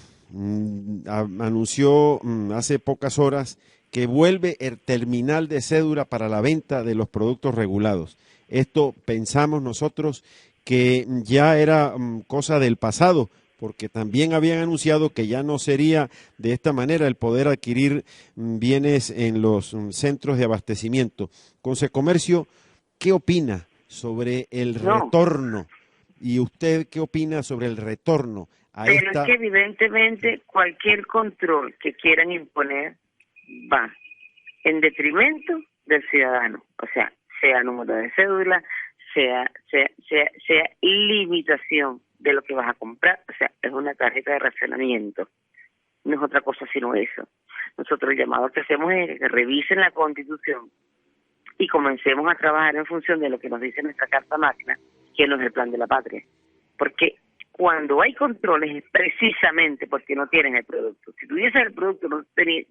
anunció hace pocas horas que vuelve el terminal de cédula para la venta de los productos regulados. Esto pensamos nosotros que ya era cosa del pasado, porque también habían anunciado que ya no sería de esta manera el poder adquirir bienes en los centros de abastecimiento. Consecomercio, ¿qué opina sobre el retorno? ¿Y usted qué opina sobre el retorno a Pero es que evidentemente cualquier control que quieran imponer va en detrimento del ciudadano, o sea número de cédula, sea limitación de lo que vas a comprar, o sea, es una tarjeta de racionamiento, no es otra cosa sino eso. Nosotros el llamado que hacemos es que revisen la Constitución y comencemos a trabajar en función de lo que nos dice nuestra Carta Magna, que no es el plan de la patria, porque cuando hay controles es precisamente porque no tienen el producto. Si tuviesen el producto no tendría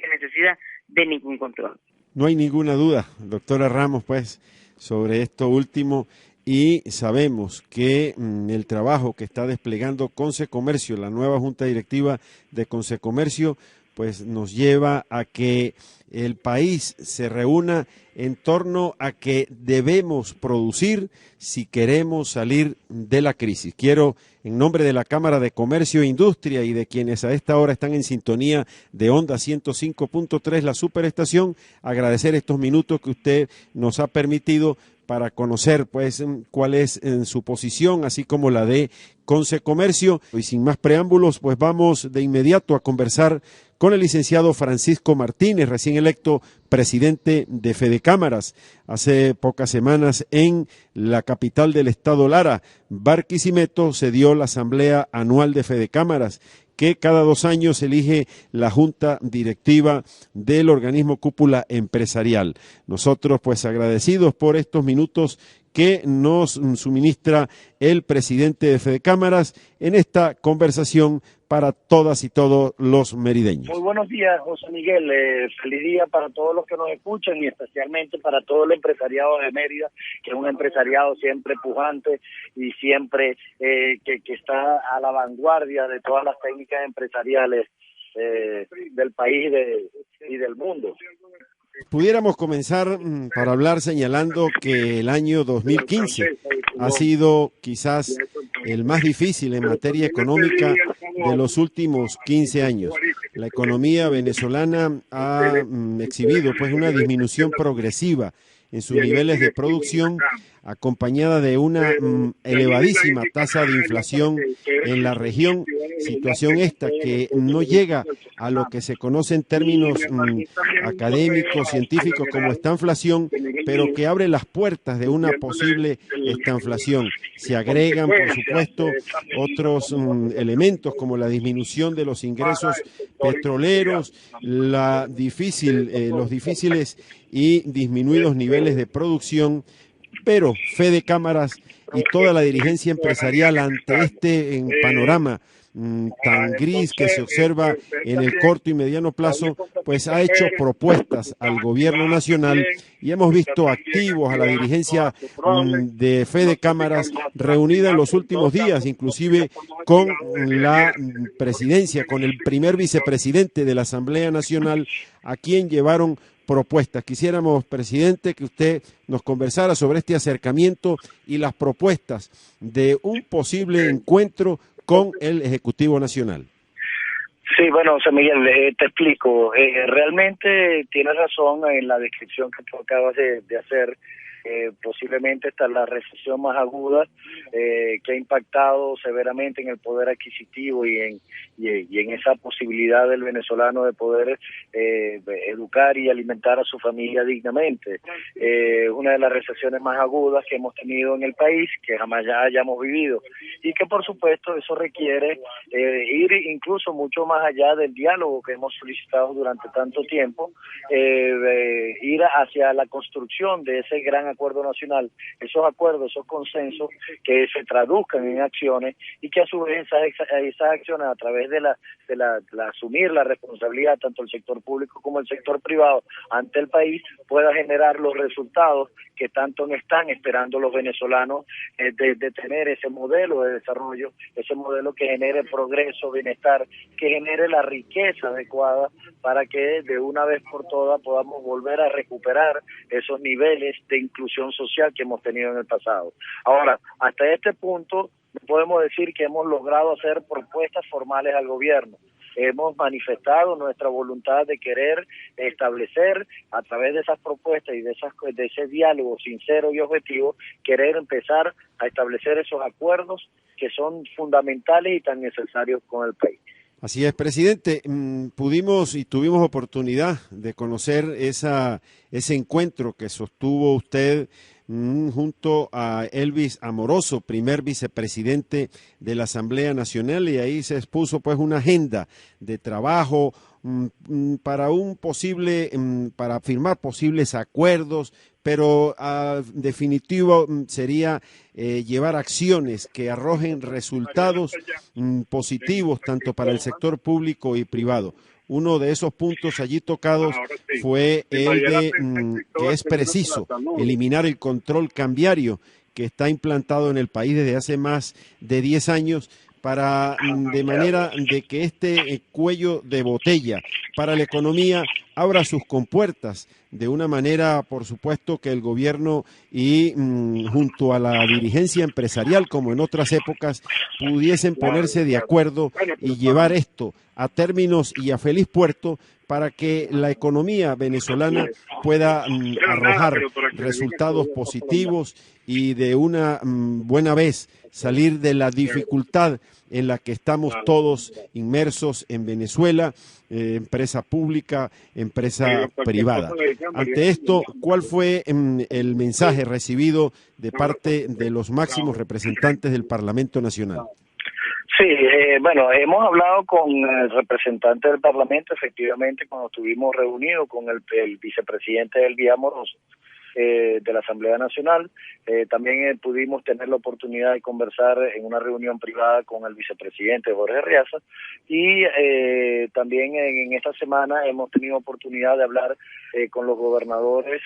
necesidad de ningún control. No hay ninguna duda, doctora Ramos, pues, sobre esto último, y sabemos que el trabajo que está desplegando Consecomercio, la nueva Junta Directiva de Consecomercio, pues nos lleva a que el país se reúna en torno a que debemos producir si queremos salir de la crisis. Quiero, en nombre de la Cámara de Comercio e Industria y de quienes a esta hora están en sintonía de Onda 105.3, la superestación, agradecer estos minutos que usted nos ha permitido para conocer pues cuál es su posición, así como la de Consecomercio. Y sin más preámbulos, pues vamos de inmediato a conversar con el licenciado Francisco Martínez, recién electo presidente de Fedecámaras. Hace pocas semanas en la capital del estado Lara, Barquisimeto, se dio la asamblea anual de Fedecámaras, que cada 2 años elige la junta directiva del organismo cúpula empresarial. Nosotros pues agradecidos por estos minutos que nos suministra el presidente de Fedecámaras en esta conversación para todas y todos los merideños. Muy buenos días, José Miguel. Feliz día para todos los que nos escuchan y especialmente para todo el empresariado de Mérida, que es un empresariado siempre pujante y siempre que está a la vanguardia de todas las técnicas empresariales del país y del mundo. Pudiéramos comenzar para hablar señalando que el año 2015 ha sido quizás el más difícil en materia económica de los últimos 15 años. La economía venezolana ha exhibido pues una disminución progresiva en sus niveles de producción, acompañada de una elevadísima tasa de inflación en la región, situación esta que no llega a lo que se conoce en términos académicos, científicos como estanflación, pero que abre las puertas de una posible estanflación. Se agregan, por supuesto, otros elementos como la disminución de los ingresos petroleros, los difíciles y disminuidos niveles de producción, pero Fedecámaras y toda la dirigencia empresarial ante este panorama tan gris que se observa en el corto y mediano plazo, pues ha hecho propuestas al gobierno nacional y hemos visto activos a la dirigencia de Fedecámaras reunida en los últimos días, inclusive con la presidencia, con el primer vicepresidente de la Asamblea Nacional, a quien llevaron propuestas. Quisiéramos, presidente, que usted nos conversara sobre este acercamiento y las propuestas de un posible encuentro con el Ejecutivo Nacional. Sí, bueno, José Miguel, te explico. Realmente tienes razón en la descripción que tú acabas de hacer. Posiblemente esta es la recesión más aguda que ha impactado severamente en el poder adquisitivo y en esa posibilidad del venezolano de poder educar y alimentar a su familia dignamente. Una de las recesiones más agudas que hemos tenido en el país, que jamás ya hayamos vivido, y que por supuesto eso requiere ir incluso mucho más allá del diálogo que hemos solicitado durante tanto tiempo, ir hacia la construcción de ese gran acuerdo nacional, esos acuerdos, esos consensos que se traduzcan en acciones y que a su vez esas acciones a través de la asumir la responsabilidad tanto el sector público como el sector privado ante el país pueda generar los resultados que tanto están esperando los venezolanos de tener ese modelo de desarrollo, ese modelo que genere progreso, bienestar, que genere la riqueza adecuada para que de una vez por todas podamos volver a recuperar esos niveles de inclusión social que hemos tenido en el pasado. Ahora, hasta este punto podemos decir que hemos logrado hacer propuestas formales al gobierno. Hemos manifestado nuestra voluntad de querer establecer a través de esas propuestas y de ese diálogo sincero y objetivo, querer empezar a establecer esos acuerdos que son fundamentales y tan necesarios con el país. Así es, presidente. Pudimos y tuvimos oportunidad de conocer ese encuentro que sostuvo usted junto a Elvis Amoroso, primer vicepresidente de la Asamblea Nacional, y ahí se expuso pues una agenda de trabajo para para firmar posibles acuerdos, pero definitivo sería llevar acciones que arrojen resultados positivos tanto para el sector público y privado. Uno de esos puntos allí tocados fue el de que es preciso eliminar el control cambiario que está implantado en el país desde hace más de 10 años de manera de que este cuello de botella para la economía abra sus compuertas de una manera, por supuesto, que el gobierno y junto a la dirigencia empresarial, como en otras épocas, pudiesen ponerse de acuerdo y llevar esto a términos y a feliz puerto para que la economía venezolana pueda arrojar resultados positivos y de una buena vez salir de la dificultad en la que estamos todos inmersos en Venezuela, empresa pública, empresa privada. Ante esto, ¿cuál fue el mensaje recibido de parte de los máximos representantes del Parlamento Nacional? Sí, bueno, hemos hablado con el representante del Parlamento, efectivamente, cuando estuvimos reunidos con el vicepresidente Elvis Amoroso de la Asamblea Nacional. También pudimos tener la oportunidad de conversar en una reunión privada con el vicepresidente Jorge Arriaza y también en esta semana hemos tenido oportunidad de hablar con los gobernadores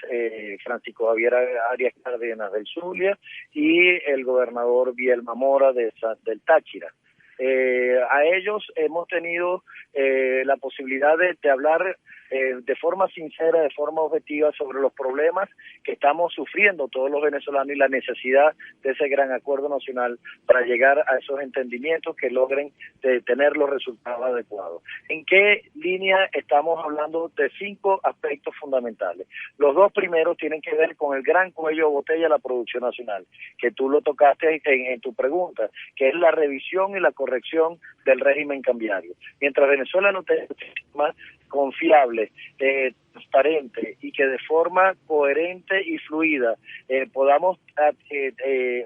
Francisco Javier Arias Cárdenas del Zulia y el gobernador Bielma Mora del Táchira. A ellos hemos tenido la posibilidad de hablar de forma sincera, de forma objetiva sobre los problemas que estamos sufriendo todos los venezolanos y la necesidad de ese gran acuerdo nacional para llegar a esos entendimientos que logren tener los resultados adecuados. ¿En qué línea estamos hablando? De 5 aspectos fundamentales. Los 2 primeros tienen que ver con el gran cuello de botella de la producción nacional, que tú lo tocaste en tu pregunta, que es la revisión y la corrección del régimen cambiario. Mientras Venezuela no tenga un sistema confiable, transparente y que de forma coherente y fluida podamos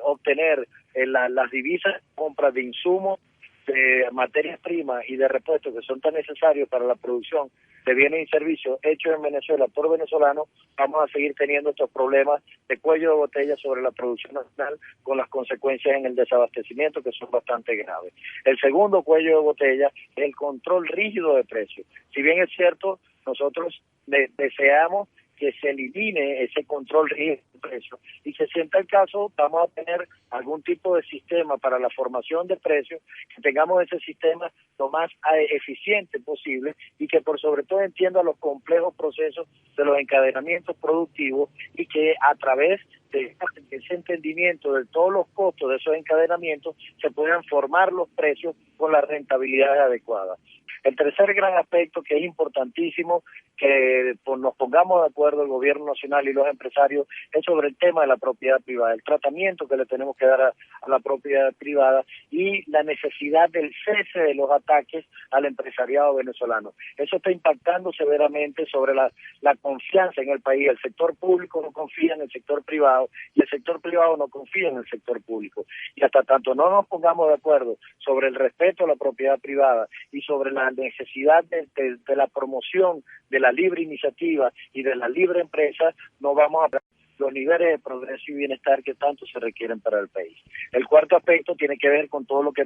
obtener las divisas de compra de insumos, de materias primas y de repuestos que son tan necesarios para la producción de bienes y servicios hechos en Venezuela por venezolanos, vamos a seguir teniendo estos problemas de cuello de botella sobre la producción nacional con las consecuencias en el desabastecimiento que son bastante graves. El segundo cuello de botella es el control rígido de precios. Si bien es cierto, nosotros deseamos que se elimine ese control rígido de precios y que si en tal caso vamos a tener algún tipo de sistema para la formación de precios, que tengamos ese sistema lo más eficiente posible y que por sobre todo entienda los complejos procesos de los encadenamientos productivos y que a través de ese entendimiento de todos los costos de esos encadenamientos se puedan formar los precios con la rentabilidad adecuada. El tercer gran aspecto que es importantísimo que nos pongamos de acuerdo el gobierno nacional y los empresarios es sobre el tema de la propiedad privada, el tratamiento que le tenemos que dar a la propiedad privada y la necesidad del cese de los ataques al empresariado venezolano. Eso está impactando severamente sobre la confianza en el país. El sector público no confía en el sector privado y el sector privado no confía en el sector público. Y hasta tanto no nos pongamos de acuerdo sobre el respeto a la propiedad privada y sobre la necesidad de la promoción de la libre iniciativa y de la libre empresa, no vamos a los niveles de progreso y bienestar que tanto se requieren para el país. El cuarto aspecto tiene que ver con todo lo que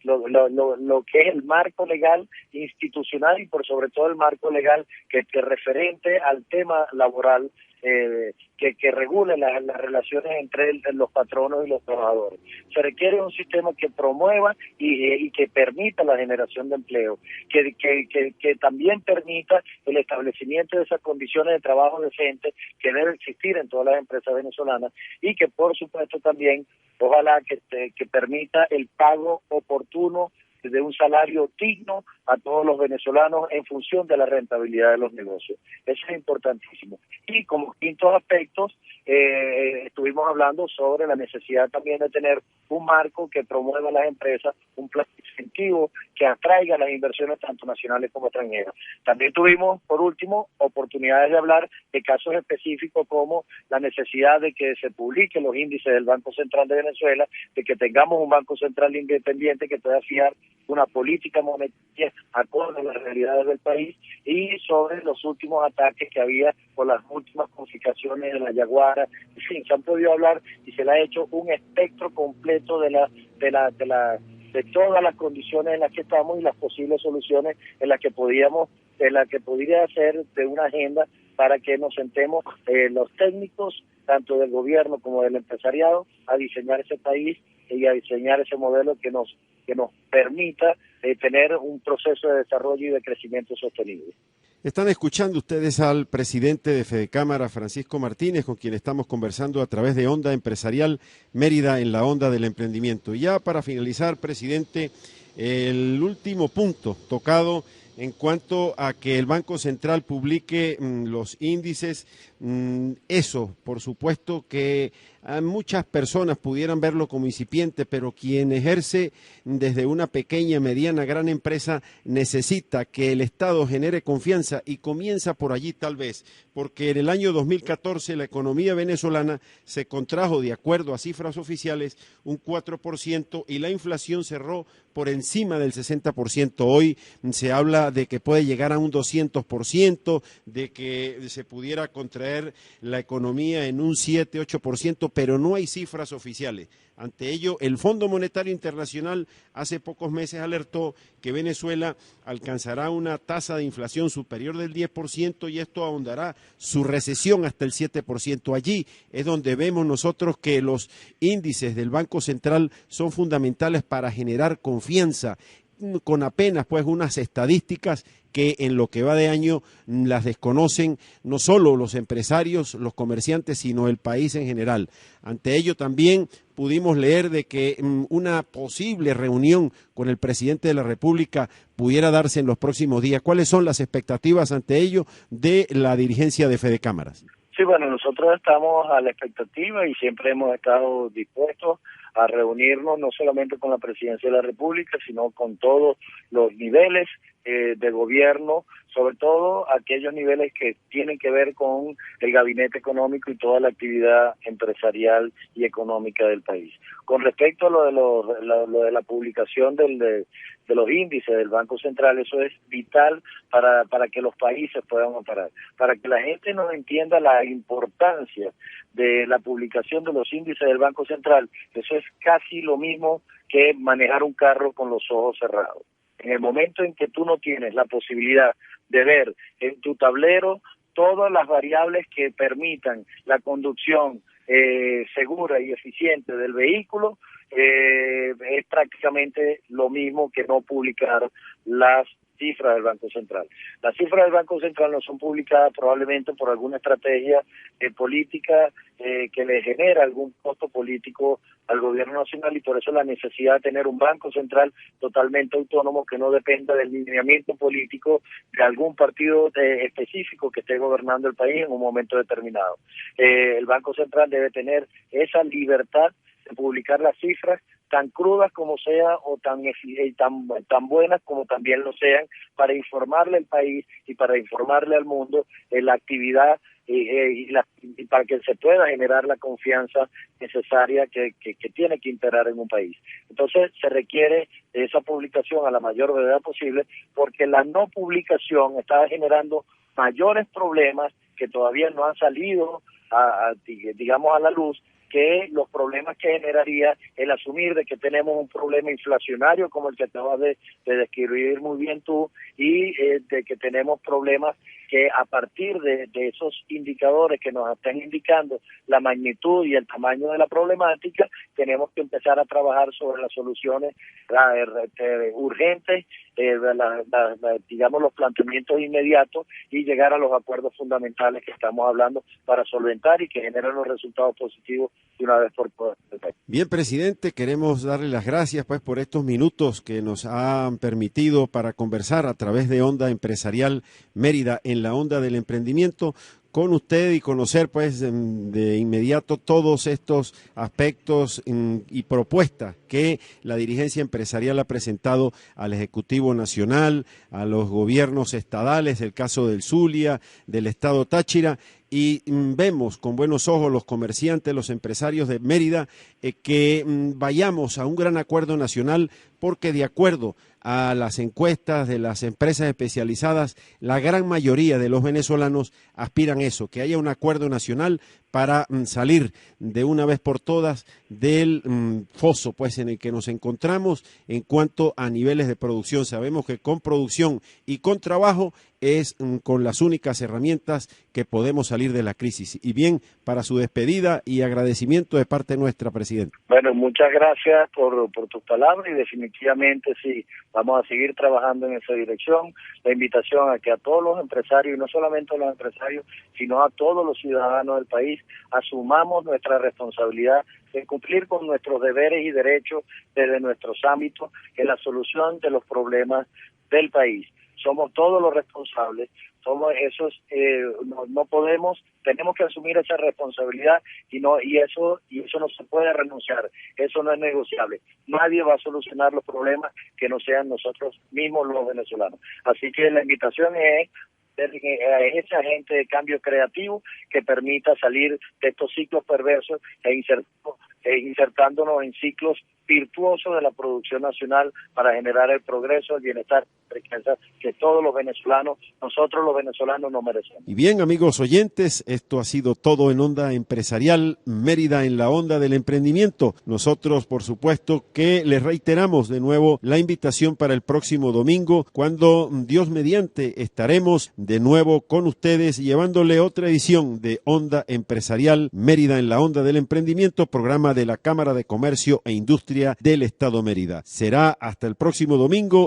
lo que es el marco legal institucional y por sobre todo el marco legal que referente al tema laboral que regule las relaciones entre los patronos y los trabajadores. Se requiere un sistema que promueva y que permita la generación de empleo, que también permita el establecimiento de esas condiciones de trabajo decentes que debe existir en todas las empresas venezolanas y que por supuesto también ojalá que permita el pago oportuno de un salario digno a todos los venezolanos en función de la rentabilidad de los negocios. Eso es importantísimo. Y como quintos aspectos, estuvimos hablando sobre la necesidad también de tener un marco que promueva a las empresas, un plan de incentivo que atraiga las inversiones tanto nacionales como extranjeras. También tuvimos, por último, oportunidades de hablar de casos específicos como la necesidad de que se publiquen los índices del Banco Central de Venezuela, de que tengamos un Banco Central independiente que pueda fijar una política monetaria acorde a las realidades del país y sobre los últimos ataques que había por las últimas confiscaciones de la Yaguara. En fin, se han podido hablar y se le ha hecho un espectro completo de todas las condiciones en las que estamos y las posibles soluciones en las que podría ser de una agenda para que nos sentemos los técnicos, tanto del gobierno como del empresariado, a diseñar ese país y a diseñar ese modelo que nos permita tener un proceso de desarrollo y de crecimiento sostenible. Están escuchando ustedes al presidente de Fedecámara, Francisco Martínez, con quien estamos conversando a través de Onda Empresarial Mérida en la onda del emprendimiento. Y ya para finalizar, presidente, el último punto tocado en cuanto a que el Banco Central publique los índices, eso, por supuesto que a muchas personas pudieran verlo como incipiente, pero quien ejerce desde una pequeña, mediana, gran empresa necesita que el Estado genere confianza y comienza por allí tal vez, porque en el año 2014 la economía venezolana se contrajo, de acuerdo a cifras oficiales, un 4% y la inflación cerró por encima del 60%. Hoy se habla de que puede llegar a un 200%, de que se pudiera contraer la economía en un 7-8%, pero no hay cifras oficiales. Ante ello, el Fondo Monetario Internacional hace pocos meses alertó que Venezuela alcanzará una tasa de inflación superior del 10% y esto ahondará su recesión hasta el 7%. Allí es donde vemos nosotros que los índices del Banco Central son fundamentales para generar confianza, con apenas pues unas estadísticas que en lo que va de año las desconocen no solo los empresarios, los comerciantes, sino el país en general. Ante ello también pudimos leer de que una posible reunión con el presidente de la República pudiera darse en los próximos días. ¿Cuáles son las expectativas ante ello de la dirigencia de Fedecámaras? Sí, bueno, nosotros estamos a la expectativa y siempre hemos estado dispuestos a reunirnos no solamente con la Presidencia de la República, sino con todos los niveles de gobierno, sobre todo aquellos niveles que tienen que ver con el gabinete económico y toda la actividad empresarial y económica del país. Con respecto a lo de la publicación de los índices del Banco Central, eso es vital para que los países puedan operar, para que la gente no entienda la importancia de la publicación de los índices del Banco Central. Eso es casi lo mismo que manejar un carro con los ojos cerrados. En el momento en que tú no tienes la posibilidad de ver en tu tablero todas las variables que permitan la conducción segura y eficiente del vehículo, es prácticamente lo mismo que no publicar las cifras del Banco Central. Las cifras del Banco Central no son publicadas probablemente por alguna estrategia política que le genera algún costo político al gobierno nacional, y por eso la necesidad de tener un Banco Central totalmente autónomo que no dependa del lineamiento político de algún partido específico que esté gobernando el país en un momento determinado. El Banco Central debe tener esa libertad de publicar las cifras tan crudas como sea o tan buenas como también lo sean, para informarle al país y para informarle al mundo la actividad y para que se pueda generar la confianza necesaria que tiene que imperar en un país. Entonces se requiere esa publicación a la mayor brevedad posible, porque la no publicación está generando mayores problemas que todavía no han salido digamos a la luz, que los problemas que generaría el asumir de que tenemos un problema inflacionario como el que acabas de describir muy bien tú, y de que tenemos problemas que a partir de esos indicadores que nos están indicando la magnitud y el tamaño de la problemática, tenemos que empezar a trabajar sobre las soluciones urgentes, digamos los planteamientos inmediatos, y llegar a los acuerdos fundamentales que estamos hablando para solventar y que generen los resultados positivos de una vez por todas. Bien, presidente, queremos darle las gracias pues por estos minutos que nos han permitido para conversar a través de Onda Empresarial Mérida, en la onda del emprendimiento, con usted, y conocer pues de inmediato todos estos aspectos y propuestas que la dirigencia empresarial ha presentado al Ejecutivo Nacional, a los gobiernos estadales, el caso del Zulia, del Estado Táchira, y vemos con buenos ojos los comerciantes, los empresarios de Mérida, que vayamos a un gran acuerdo nacional, porque de acuerdo a las encuestas de las empresas especializadas, la gran mayoría de los venezolanos aspiran eso, que haya un acuerdo nacional para salir de una vez por todas del foso pues en el que nos encontramos en cuanto a niveles de producción. Sabemos que con producción y con trabajo es con las únicas herramientas que podemos salir de la crisis. Y bien, para su despedida y agradecimiento de parte nuestra, presidente. Bueno, muchas gracias por tus palabras, y definitivamente sí, vamos a seguir trabajando en esa dirección. La invitación a que a todos los empresarios, y no solamente a los empresarios, sino a todos los ciudadanos del país, asumamos nuestra responsabilidad de cumplir con nuestros deberes y derechos desde nuestros ámbitos en la solución de los problemas del país. Somos todos los responsables, somos esos, no podemos, tenemos que asumir esa responsabilidad, y eso no se puede renunciar, eso no es negociable. Nadie va a solucionar los problemas que no sean nosotros mismos los venezolanos. Así que la invitación es a ese agente de cambio creativo que permita salir de estos ciclos perversos e insertándonos en ciclos virtuosos de la producción nacional para generar el progreso, el bienestar, la riqueza que todos los venezolanos, nosotros los venezolanos, nos merecemos. Y bien, amigos oyentes, esto ha sido todo en Onda Empresarial Mérida, en la onda del emprendimiento. Nosotros, por supuesto, que les reiteramos de nuevo la invitación para el próximo domingo, cuando Dios mediante estaremos de nuevo con ustedes llevándole otra edición de Onda Empresarial Mérida, en la onda del emprendimiento, programa de la Cámara de Comercio e Industria del Estado Mérida. Será hasta el próximo domingo.